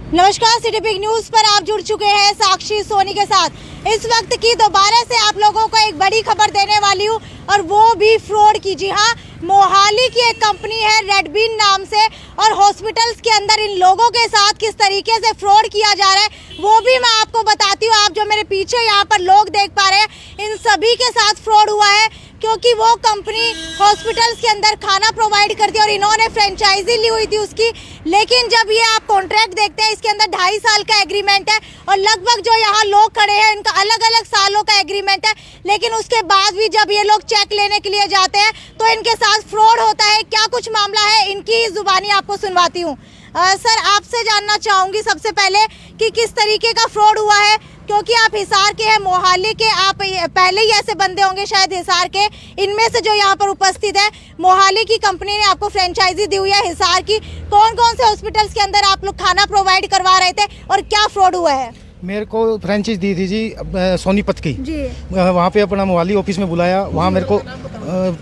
नमस्कार, city big news पर आप जुड़ चुके हैं साक्षी सोनी के साथ। इस वक्त की दोबारा से आप लोगों को एक बड़ी खबर देने वाली हूँ और वो भी फ्रॉड की। जी हाँ, मोहाली की एक कंपनी है रेडबीन नाम से और हॉस्पिटल्स के अंदर इन लोगों के साथ किस तरीके से फ्रॉड किया जा रहा है वो भी मैं आपको बताती हूँ। आप जो मेरे पीछे यहाँ पर लोग देख पा रहे हैं, इन सभी के साथ फ्रॉड हुआ है क्योंकि वो कंपनी हॉस्पिटल्स के अंदर खाना प्रोवाइड करती है और इन्होंने फ्रेंचाइजी ली हुई थी उसकी। लेकिन जब ये आप कॉन्ट्रैक्ट देखते हैं, इसके अंदर 2.5 साल का एग्रीमेंट है और लगभग जो यहाँ लोग खड़े हैं इनका अलग अलग सालों का एग्रीमेंट है। लेकिन उसके बाद भी जब ये लोग चेक लेने के लिए जाते हैं तो इनके साथ फ्रॉड होता है। क्या कुछ मामला है, इनकी जुबानी आपको सुनवाती हूँ। सर, आपसे जानना चाहूँगी सबसे पहले कि किस तरीके का फ्रॉड हुआ है, क्योंकि आप हिसार के हैं, मोहाली के, आप पहले ही ऐसे बंदे होंगे शायद हिसार के। इनमें से जो यहाँ पर उपस्थित है, मोहाली की कंपनी ने आपको फ्रेंचाइजी दी हुई है हिसार की। कौन कौन से हॉस्पिटल्स के अंदर आप लोग खाना प्रोवाइड करवा रहे थे और क्या फ्रॉड हुआ है? मेरे को फ्रेंचाइज दी थी जी सोनीपत की जी। वहाँ पे अपना मोहाली ऑफिस में बुलाया। वहाँ मेरे को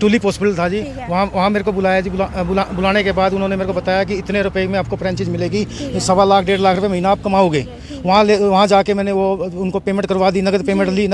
टूलिप हॉस्पिटल था जी, वहाँ मेरे को बुलाया जी। बुलाने के बाद उन्होंने मेरे को बताया कि इतने रुपए में आपको फ्रेंचाइज मिलेगी, 1.25 लाख 1.5 लाख रुपए महीना आप कमाओगे। वहाँ जाके मैंने वो उनको पेमेंट करवा दी, नगद पेमेंट ली,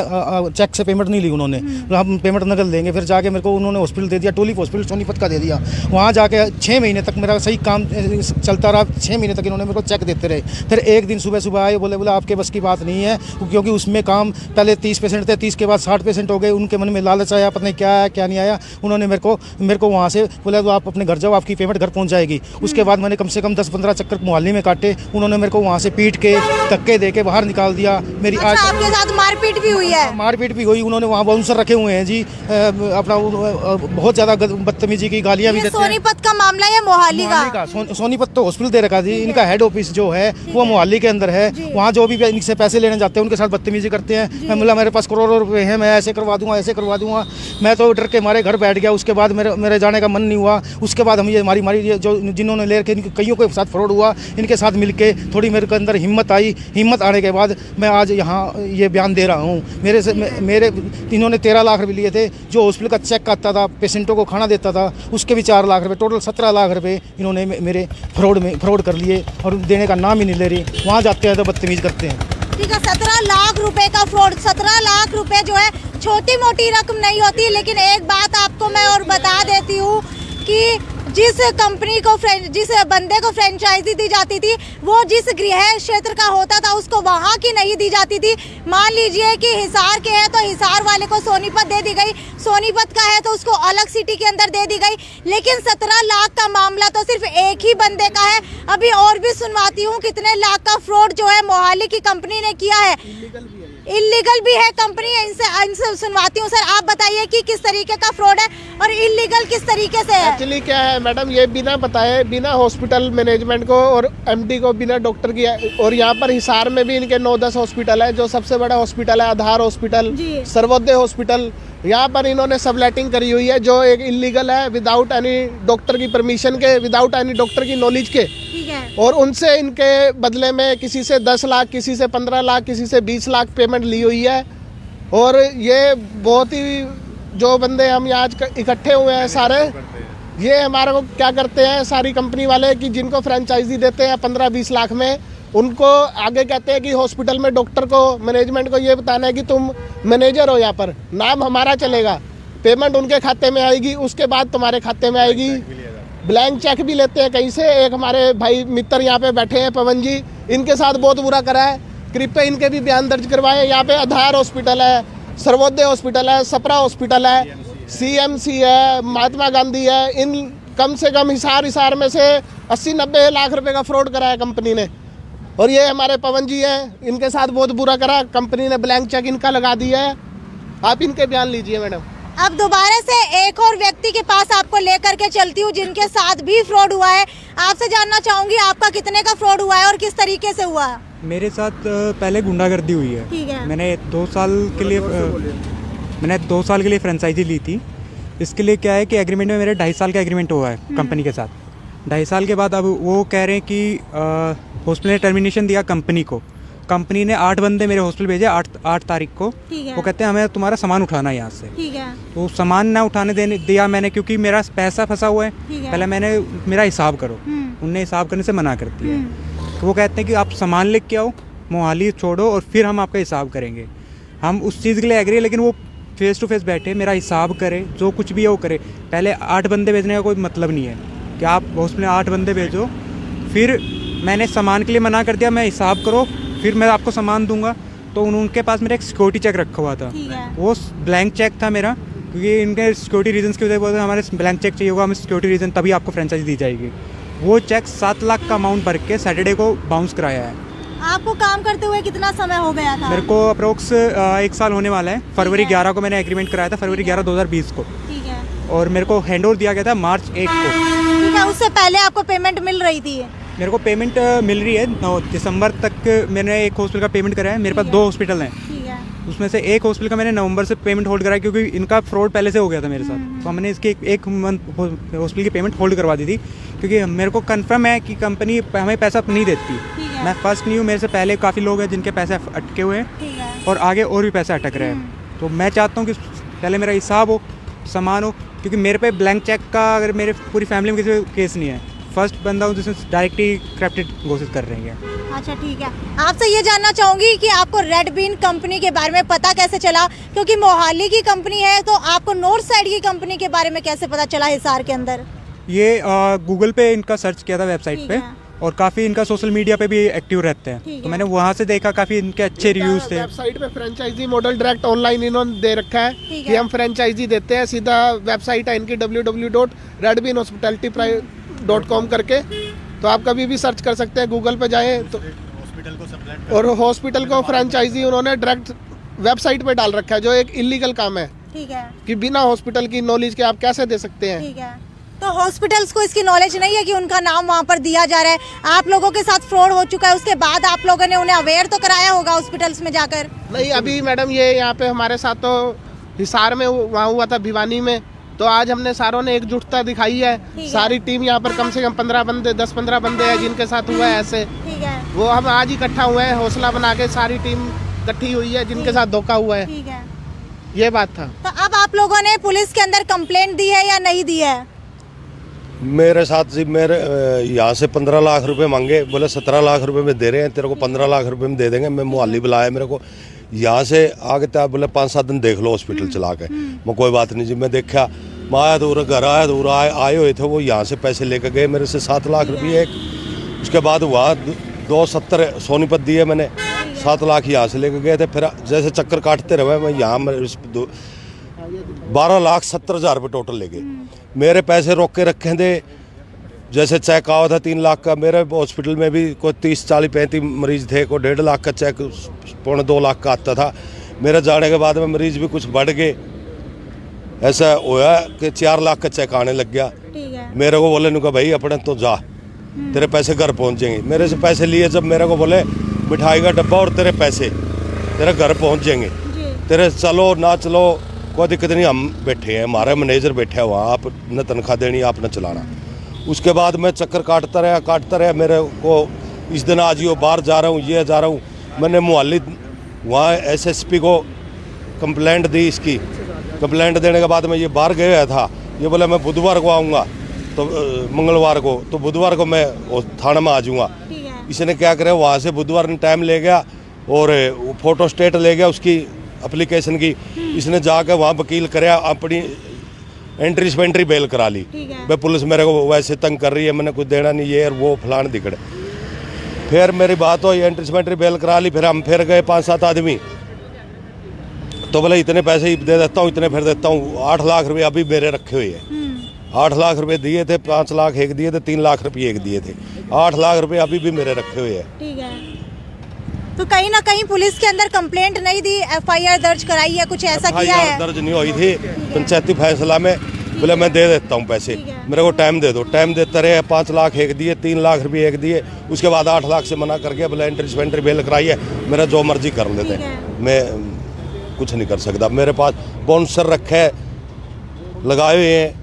चेक से पेमेंट नहीं ली उन्होंने। हम पेमेंट नगद लेंगे। फिर जाके मेरे को उन्होंने हॉस्पिटल दे दिया, टूलिप हॉस्पिटल सोनीपत का दे दिया। वहाँ जाके 6 महीने तक मेरा सही काम चलता रहा। 6 महीने तक इन्होंने मेरे को चेक देते रहे। फिर एक दिन सुबह आए, बोले आपके बस की बात नहीं है, क्योंकि उसमें काम पहले 30% थे, 30 के बाद 60% हो गए। उनके मन में लालच आया, पता नहीं क्या आया क्या नहीं आया। उन्होंने मेरे को वहाँ से बोला तो आप अपने घर जाओ, आपकी पेमेंट घर पहुँच जाएगी। उसके बाद मैंने कम से कम 10-15 चक्कर मोहाली में काटे। उन्होंने मेरे को वहाँ से पीट के धक्के दे के बाहर निकाल दिया। मेरी आज आपके साथ मारपीट भी हुई है? मारपीट भी हुई। उन्होंने वहाँ बाउंसर रखे हुए हैं जी, अपना बहुत ज़्यादा बदतमीजी की गालियाँ भी देते हैं। सोनीपत का मामला है, मोहाली का? सोनीपत तो हॉस्पिटल दे रखा जी। इनका हेड ऑफिस जो है वो मोहाली के अंदर है। वहाँ जो भी इनसे पैसे लेने जाते हैं उनके साथ बदतमीजी करते हैं। मैं बोला मेरे पास करोड़ों रुपए हैं, मैं ऐसे करवा दूंगा, ऐसे करवा दूंगा। मैं तो डर के मारे घर बैठ गया। उसके बाद मेरे जाने का मन नहीं हुआ। उसके बाद हम ये मारी जो जिन्होंने ले रखे कईयों के साथ फ्रॉड हुआ, इनके साथ मिलके थोड़ी मेरे के अंदर हिम्मत आई। हिम्मत आने के बाद मैं आज यहाँ ये बयान दे रहा हूँ। मेरे इन्होंने 13 लाख रुपये लिए थे। जो हॉस्पिटल का चेक आता था, पेशेंटों को खाना देता था, उसके भी 4 लाख रुपये, टोटल 17 लाख रुपये इन्होंने मेरे फ्रॉड कर लिए और देने का नाम ही नहीं ले रही। वहाँ जाते हैं तो बदतमीज करते हैं। ठीक है, 17 लाख रुपए का फ्रॉड। 17 लाख रुपए जो है छोटी मोटी रकम नहीं होती। लेकिन एक बात आपको मैं और बता देती हूँ कि जिस कंपनी को जिस बंदे को फ्रेंचाइजी दी जाती थी, वो जिस गृह क्षेत्र का होता था उसको वहाँ की नहीं दी जाती थी। मान लीजिए कि हिसार के है तो हिसार वाले को सोनीपत दे दी गई, सोनीपत का है तो उसको अलग सिटी के अंदर दे दी गई। लेकिन 17 लाख का मामला तो सिर्फ एक ही बंदे का है। अभी और भी सुनवाती हूँ कितने लाख का फ्रॉड जो है मोहाली की कंपनी ने किया है। इल्लीगल भी है कंपनी, इनसे सुनवाती हूँ। सर, आप बताइए कि किस तरीके का फ्रॉड है और इल्लीगल किस तरीके से है? एक्चुअली क्या है मैडम, ये बिना बताए, बिना हॉस्पिटल मैनेजमेंट को और एमडी को, बिना डॉक्टर की। और यहाँ पर हिसार में भी इनके 9-10 हॉस्पिटल है। जो सबसे बड़ा हॉस्पिटल है आधार हॉस्पिटल, सर्वोदय हॉस्पिटल, यहाँ पर इन्होंने सबलेटिंग करी हुई है जो एक इल्लीगल है, विदाउट एनी डॉक्टर की परमिशन के, विदाउट एनी डॉक्टर की नॉलेज के। और उनसे इनके बदले में किसी से 10 लाख, किसी से 15 लाख, किसी से 20 लाख पेमेंट ली हुई है। और ये बहुत ही, जो बंदे हम यहाँ इकट्ठे हुए हैं सारे, ये हमारे को क्या करते हैं सारी कंपनी वाले कि जिनको फ्रेंचाइजी देते हैं 15-20 लाख में, उनको आगे कहते हैं कि हॉस्पिटल में डॉक्टर को, मैनेजमेंट को ये बताना है कि तुम मैनेजर हो, यहाँ पर नाम हमारा चलेगा, पेमेंट उनके खाते में आएगी, उसके बाद तुम्हारे खाते में आएगी। ब्लैंक चेक भी लेते हैं कहीं से। एक हमारे भाई मित्र यहाँ पे बैठे हैं, पवन जी, इनके साथ बहुत बुरा करा है। कृपया इनके भी बयान दर्ज करवाएं। यहाँ पे आधार हॉस्पिटल है, सर्वोदय हॉस्पिटल है, सपरा हॉस्पिटल है, सीएमसी है, महात्मा गांधी है। इन कम से कम हिसार में से 80-90 लाख रुपए का फ्रॉड करा है कंपनी ने। और ये हमारे पवन जी हैं, इनके साथ बहुत बुरा करा। कंपनी ने ब्लैंक चेक इनका लगा दिया है। आप इनके बयान लीजिए मैडम। अब दोबारा से एक और व्यक्ति के पास आपको लेकर के चलती हूँ जिनके साथ भी फ्रॉड हुआ है। आपसे जानना चाहूंगी आपका कितने का फ्रॉड हुआ है और किस तरीके से हुआ? मेरे साथ पहले गुंडागर्दी हुई है। ठीक है। मैंने 2 साल के लिए फ्रेंचाइजी ली थी। इसके लिए क्या है कि एग्रीमेंट में मेरे 2.5 साल का एग्रीमेंट हुआ है कंपनी के साथ। 2.5 साल के बाद अब वो कह रहे हैं कि हॉस्पिटल ने टर्मिनेशन दिया कंपनी को। कंपनी ने 8 बंदे मेरे हॉस्पिटल भेजे 8 तारीख को। वो कहते हैं हमें तुम्हारा सामान उठाना है यहाँ से। ठीक है। तो सामान ना उठाने दिया मैंने, क्योंकि मेरा पैसा फंसा हुआ है। पहले मैंने मेरा हिसाब करो, उनने हिसाब करने से मना कर दिया। तो वो कहते हैं कि आप सामान लेके के आओ, मोहाली छोड़ो और फिर हम आपका हिसाब करेंगे। हम उस चीज़ के लिए एग्री है, लेकिन वो फेस टू फेस बैठे, मेरा हिसाब करे, जो कुछ भी है वो करे। पहले 8 बंदे भेजने का कोई मतलब नहीं है कि आप हॉस्पिटल में 8 बंदे भेजो, फिर मैंने सामान के लिए मना कर दिया, मैं हिसाब करो फिर मैं आपको सामान दूंगा। तो उनके पास मेरा एक सिक्योरिटी चेक रखा हुआ था, वो ब्लैंक चेक था मेरा, क्योंकि इनके सिक्योरिटी रीजंस की वजह से बोलते हैं हमारे ब्लैंक चेक चाहिए होगा, हमें सिक्योरिटी रीज़न तभी आपको फ्रेंचाइजी दी जाएगी। वो चेक 7 लाख का अमाउंट भर के सैटरडे को बाउंस कराया है। आपको काम करते हुए कितना समय हो गया था? मेरे को अप्रोक्स 1 साल होने वाला है। फरवरी 11 को मैंने एग्रीमेंट कराया था, फरवरी 11 2020 को। ठीक है। और मेरे को हैंड ओवर दिया गया था मार्च 1 को। ठीक है, उससे पहले आपको पेमेंट मिल रही थी? मेरे को पेमेंट मिल रही है 9 दिसंबर तक। मैंने एक हॉस्पिटल का पेमेंट कराया है, मेरे पास 2 हॉस्पिटल हैं, उसमें से एक हॉस्पिटल का मैंने नवंबर से पेमेंट होल्ड कराया, क्योंकि इनका फ्रॉड पहले से हो गया था मेरे साथ। तो हमने इसकी एक मंथ हॉस्पिटल की पेमेंट होल्ड करवा दी थी, क्योंकि मेरे को कंफर्म है कि कंपनी हमें पैसा नहीं देती। मैं फर्स्ट नहीं हूँ, मेरे से पहले काफ़ी लोग हैं जिनके पैसे अटके हुए हैं और आगे और भी पैसे अटक रहे हैं। तो मैं चाहता हूँ कि पहले मेरा हिसाब हो, सामान हो, क्योंकि मेरे पे ब्लैंक चेक का अगर मेरे पूरी फैमिली में किसी केस नहीं है। फर्स्ट बंदा हूँ जिसने डायरेक्टली करप्टेड घोषित कर रहे हैं। अच्छा ठीक है, आपसे ये जानना चाहूँगी कि आपको रेड बीन कंपनी के बारे में पता कैसे चला? क्योंकि मोहाली की कंपनी है, तो आपको नॉर्थ साइड की कंपनी के बारे में कैसे पता चला हिसार के अंदर? ये गूगल पे इनका सर्च किया था वेबसाइट पे, और काफ़ी इनका सोशल मीडिया पे भी एक्टिव रहते हैं, तो मैंने वहाँ से देखा काफ़ी इनके अच्छे रिव्यूज़ थे। वेबसाइट पे फ्रेंचाइजी मॉडल डायरेक्ट ऑनलाइन इन्होंने दे रखा है कि हम फ्रेंचाइजी देते हैं। सीधा वेबसाइट है इनकी www.redbeanhospitality.com करके, तो आप कभी भी सर्च कर सकते हैं, गूगल पे जाएं तो। और हॉस्पिटल को फ्रेंचाइजी उन्होंने डायरेक्ट वेबसाइट पे डाल रखा है, जो एक इलीगल काम है। ठीक है, कि बिना हॉस्पिटल की नॉलेज के आप कैसे दे सकते हैं। ठीक है, तो हॉस्पिटल्स को इसकी नॉलेज नहीं है कि उनका नाम वहाँ पर दिया जा रहा है। आप लोगों के साथ फ्रॉड हो चुका है, उसके बाद आप लोगों ने उन्हें अवेयर तो कराया होगा हॉस्पिटल्स में जाकर? नहीं, अभी मैडम ये यहाँ पे हमारे साथ तो हिसार में वहाँ हुआ था, भिवानी में, तो आज हमने सारों ने एकजुटता दिखाई है। सारी टीम यहाँ पर कम से कम 15 बंदे 10-15 बंदे हैं जिनके साथ हुआ है ऐसे। ठीक है, वो हम आज ही इकट्ठा हुए हैं, हौसला बना के सारी टीम इकट्ठी हुई है जिनके साथ धोखा हुआ है। ठीक है, ये बात था। तो अब आप लोगों ने पुलिस के अंदर कंप्लेंट दी है या नहीं दी है? मेरे साथ जी मेरे यहाँ से 15 लाख रुपए मांगे, बोले 17 लाख रुपए में दे रहे हैं, तेरे को 15 लाख रुपए में दे देंगे। मैं मोहाली बुलाया मेरे को, यहाँ से आगे तक बोले 5-7 दिन देख लो हॉस्पिटल चला के। मैं कोई बात नहीं जी, मैं देखा, मैं आया तो घर आया तो आए हुए थे वो, यहाँ से पैसे लेकर गए मेरे से 7 लाख रुपये एक। उसके बाद हुआ 270 सोनीपत दिए मैंने, 7 लाख यहाँ से लेकर गए थे। फिर जैसे चक्कर काटते रहे मैं यहाँ 12,70,000 रुपये टोटल ले गए। मेरे पैसे रोक के रखे थे, जैसे चेक आया था 3 लाख का। मेरे हॉस्पिटल में भी कोई 30, 40, 35 मरीज थे, कोई 1.5 लाख का चेक 2.25 लाख का आता था। मेरे जाने के बाद में मरीज भी कुछ बढ़ गए, ऐसा हुआ कि 4 लाख का चेक आने लग गया। मेरे को बोले नुका भाई अपने तो जा, तेरे पैसे घर पहुंच जाएंगे। मेरे से पैसे लिए जब मेरे को बोले मिठाई का डब्बा और तेरे पैसे तेरे घर पहुंच जाएंगे, तेरे चलो ना चलो कोई दिक्कत नहीं, हम बैठे हैं, हमारा मैनेजर बैठा है वहाँ, आप न तनख्वाह देनी आप न चलाना। उसके बाद मैं चक्कर काटता रहा। मेरे को इस दिन आज यो बाहर जा रहा हूँ, ये जा रहा हूँ। मैंने मोहाली वहाँ SSP को कंप्लेंट दी। इसकी कंप्लेंट देने के बाद मैं ये बाहर गया था, ये बोला मैं बुधवार को आऊँगा, तो मंगलवार को, तो बुधवार को मैं थाना में आ जाऊँगा। इसने क्या करे, वहाँ से बुधवार ने टाइम ले गया और फोटो स्टेट ले गया उसकी एप्लीकेशन की। इसने जाकर वहाँ वकील कराया, अपनी एंट्री स्पेंट्री बेल करा ली। भाई पुलिस मेरे को वैसे तंग कर रही है, मैंने कुछ देना नहीं, ये और वो फलान दिखड़े। फिर मेरी बात हुई, एंट्री स्पेंट्री बेल करा ली। फिर हम फिर गए 5-7 आदमी, तो बोले इतने पैसे ही दे देता हूँ, इतने फिर देता हूँ। 8 लाख रुपये अभी मेरे रखे हुए हैं। 8 लाख रुपये दिए थे, 5 लाख एक दिए थे, 3 लाख रुपये एक दिए थे। 8 लाख रुपये अभी भी मेरे रखे हुए हैं। ठीक है, तो कहीं ना कहीं पुलिस के अंदर कंप्लेंट नहीं दी, FIR दर्ज कराई है, कुछ ऐसा किया है? दर्ज नहीं हुई थी, पंचायती फैसला में बोले मैं दे देता हूँ पैसे, मेरे को टाइम दे दो। टाइम देते रहे, 5 लाख एक दिए, 3 लाख रुपये एक दिए। उसके बाद 8 लाख से मना करके बोले एंट्री स्पेंट्री बेल कराई है, मेरा जो मर्जी कर लेते हैं, मैं कुछ नहीं कर सकता। मेरे पास बाउंसर रखे लगाए हुए हैं,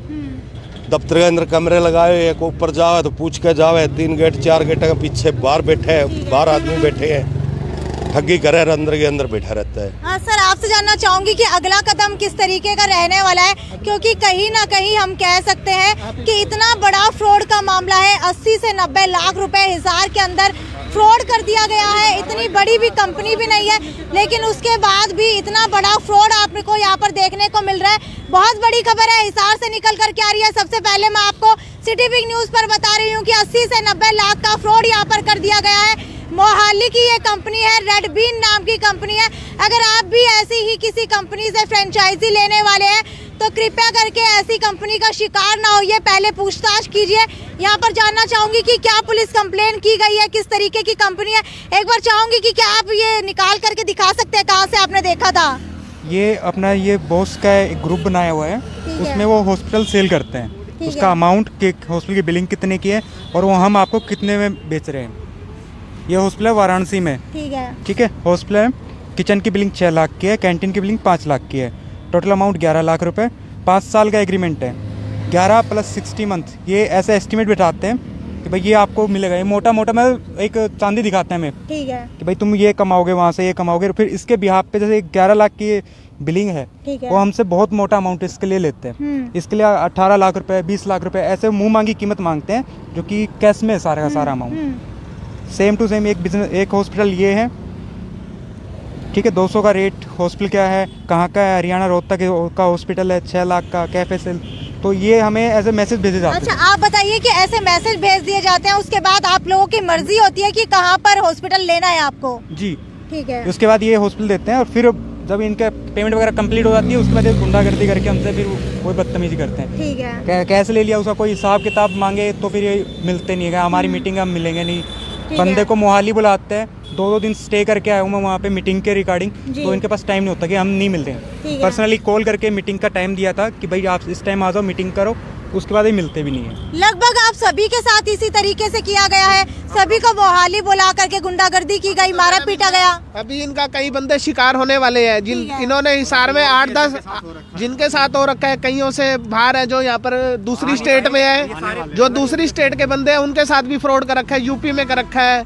दफ्तर के अंदर कमरे लगाए हुए हैं, को ऊपर जावे तो पूछ के जावे। 3 गेट 4 गेट के पीछे बाहर बैठे हैं, बाहर आदमी बैठे हैं, ठगी करे, अंदर के अंदर बैठा रहता है। हाँ सर, आप आपसे जानना चाहूंगी कि अगला कदम किस तरीके का रहने वाला है, क्योंकि कहीं ना कहीं हम कह सकते हैं कि इतना बड़ा फ्रॉड का मामला है। 80 से 90 लाख रुपए हिसार के अंदर फ्रॉड कर दिया गया है। इतनी बड़ी भी कंपनी भी नहीं है, लेकिन उसके बाद भी इतना बड़ा फ्रॉड आपको यहाँ पर देखने को मिल रहा है। बहुत बड़ी खबर है हिसार से निकल कर के आ रही है। सबसे पहले मैं आपको सिटी बिग न्यूज़ पर बता रही हूँ कि 80 से 90 लाख का फ्रॉड यहाँ पर कर दिया गया है। मोहाली की ये कंपनी है, रेड बीन नाम की कंपनी है। अगर आप भी ऐसी ही किसी कंपनी से फ्रेंचाइजी लेने वाले हैं तो कृपया करके ऐसी कंपनी का शिकार ना होइए, पहले पूछताछ कीजिए। यहाँ पर जानना चाहूंगी कि क्या पुलिस कंप्लेन की गई है, किस तरीके की कंपनी है। एक बार चाहूंगी कि क्या आप ये निकाल करके दिखा सकते हैं कहाँ से आपने देखा था? ये अपना ये बॉस का एक ग्रुप बनाया हुआ है, उसमें वो हॉस्पिटल सेल करते हैं। उसका अमाउंट कि हॉस्पिटल की बिलिंग कितने की है और वो हम आपको कितने में बेच रहे हैं। ये हॉस्पिटल है वाराणसी में, ठीक है। हॉस्पिटल है, किचन की बिलिंग 6 लाख की है, कैंटीन की बिलिंग 5 लाख की है, टोटल अमाउंट 11 लाख रुपए। 5 साल का एग्रीमेंट है, 11 + 60 मंथ। ये ऐसा एस्टिमेट बिठाते हैं कि भाई ये आपको मिलेगा। ये मोटा मोटा मैं एक चांदी दिखाते हैं हमें, ठीक है, कि भाई तुम ये कमाओगे, वहाँ से ये कमाओगे। फिर इसके बिहाफ पे जैसे 11 लाख की बिलिंग है, वो हमसे बहुत मोटा अमाउंट इसके लिए लेते हैं। इसके लिए 18 लाख रुपए, 20 लाख रुपए ऐसे मुंह मांगी कीमत मांगते हैं, जो कि कैश में सारा का सारा अमाउंट। सेम टू सेम एक बिजनेस, एक हॉस्पिटल ये है, ठीक है। 200 का रेट। हॉस्पिटल क्या है, कहाँ का है? हरियाणा रोहतक का हॉस्पिटल है, 6 लाख का कैफे सेल। तो ये हमें ऐसे मैसेज भेजे जाते हैं। अच्छा, आप बताइए कि ऐसे मैसेज भेज दिए जाते हैं, उसके बाद आप लोगों की मर्जी होती है कि कहाँ पर हॉस्पिटल लेना है आपको? जी, ठीक है। उसके बाद ये हॉस्पिटल देते हैं और फिर जब इनका पेमेंट वगैरह कंप्लीट हो जाती है, उसके बाद ये गुंडागर्दी करके हमसे फिर वो बदतमीजी करते हैं। ठीक है। कैसे ले लिया, उसका कोई हिसाब किताब मांगे तो फिर ये मिलते नहीं है। हमारी मीटिंग हम मिलेंगे नहीं। बंदे को मोहाली बुलाते हैं, 2-2 दिन स्टे करके आया हूँ मैं वहाँ पे मीटिंग के रिगार्डिंग, तो इनके पास टाइम नहीं होता कि हम नहीं मिलते हैं। पर्सनली कॉल करके मीटिंग का टाइम दिया था कि भाई आप इस टाइम आ जाओ, मीटिंग करो, उसके बाद ही मिलते भी नहीं है। लगभग आप सभी के साथ इसी तरीके से किया गया है, सभी को मोहाली बुला करके गुंडागर्दी की गई, मारा पीटा गया। अभी इनका कई बंदे शिकार होने वाले हैं, इन्होंने हिसार में 8-10 जिनके साथ हो रखा है, कईयों से बाहर है, जो यहाँ पर दूसरी स्टेट में है, जो दूसरी स्टेट के बंदे हैं उनके साथ भी फ्रॉड कर रखा है, यूपी में कर रखा है,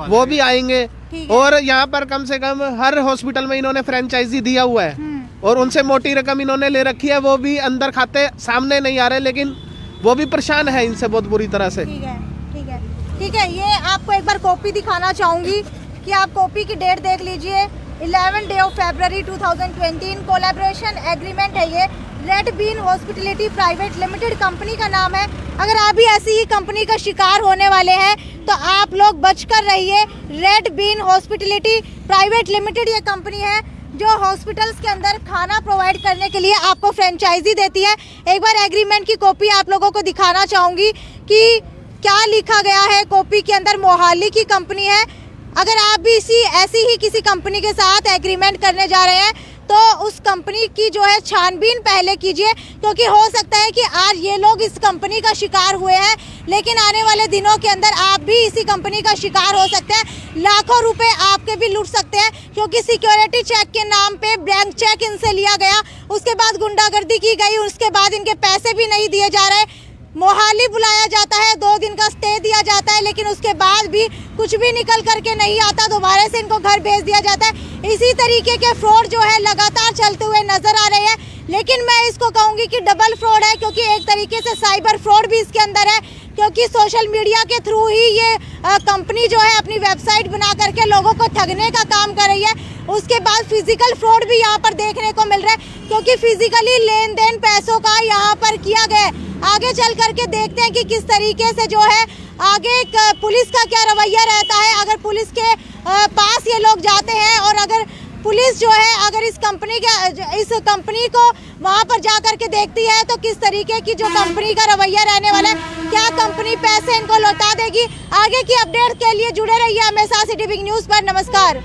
वो भी आएंगे। और यहाँ पर कम से कम हर हॉस्पिटल में इन्होंने फ्रेंचाइजी दिया हुआ है और उनसे मोटी रकम इन्होंने ले रखी है। वो भी अंदर खाते सामने नहीं आ रहे, लेकिन वो भी परेशान है इनसे बहुत बुरी तरह से। ठीक है, ठीक है, ठीक है। ये आपको एक बार कॉपी दिखाना चाहूंगी कि आप कॉपी की डेट देख लीजिए। 11 day of February 2020 collaboration agreement है ये। Red been hospitality private limited company का नाम है। अगर आप भी ऐसी ही कंपनी का शिकार होने वाले हैं तो आप लोग बचकर रहिए। Red been hospitality private limited ये कंपनी है जो हॉस्पिटल्स के अंदर खाना प्रोवाइड करने के लिए आपको फ्रेंचाइजी देती है। एक बार एग्रीमेंट की कॉपी आप लोगों को दिखाना चाहूँगी कि क्या लिखा गया है कॉपी के अंदर। मोहाली की कंपनी है। अगर आप भी ऐसी ही किसी कंपनी के साथ एग्रीमेंट करने जा रहे हैं तो उस कंपनी की जो है छानबीन पहले कीजिए, क्योंकि हो सकता है कि आज ये लोग इस कंपनी का शिकार हुए हैं, लेकिन आने वाले दिनों के अंदर आप भी इसी कंपनी का शिकार हो सकते हैं। लाखों रुपए आपके भी लूट सकते हैं, क्योंकि सिक्योरिटी चेक के नाम पे ब्लैंक चेक इनसे लिया गया, उसके बाद गुंडागर्दी की गई, उसके बाद इनके पैसे भी नहीं दिए जा रहे। मोहाली बुलाया जाता है, 2 दिन का स्टे दिया जाता है, लेकिन उसके बाद भी कुछ भी निकल करके नहीं आता, दोबारा से इनको घर भेज दिया जाता है। इसी तरीके के फ्रॉड जो है लगातार चलते हुए नजर आ रहे हैं, लेकिन मैं इसको कहूँगी कि डबल फ्रॉड है, क्योंकि एक तरीके से साइबर फ्रॉड भी इसके अंदर है, क्योंकि सोशल मीडिया के थ्रू ही ये कंपनी जो है अपनी वेबसाइट बना करके लोगों को ठगने का काम कर रही है। उसके बाद फिजिकल फ्रॉड भी यहाँ पर देखने को मिल रहा है, क्योंकि फिजिकली लेन देन पैसों का यहाँ पर किया गया है। आगे चल करके देखते हैं कि किस तरीके से जो है आगे पुलिस का क्या रवैया रहता है। अगर पुलिस के पास ये लोग जाते हैं और अगर पुलिस जो है अगर इस कंपनी को वहाँ पर जा करके देखती है तो किस तरीके की जो कंपनी का रवैया रहने वाला है, क्या कंपनी पैसे इनको लौटा देगी। आगे की अपडेट के लिए जुड़े रहिए हमेशा सिटी बिग न्यूज़ पर। नमस्कार।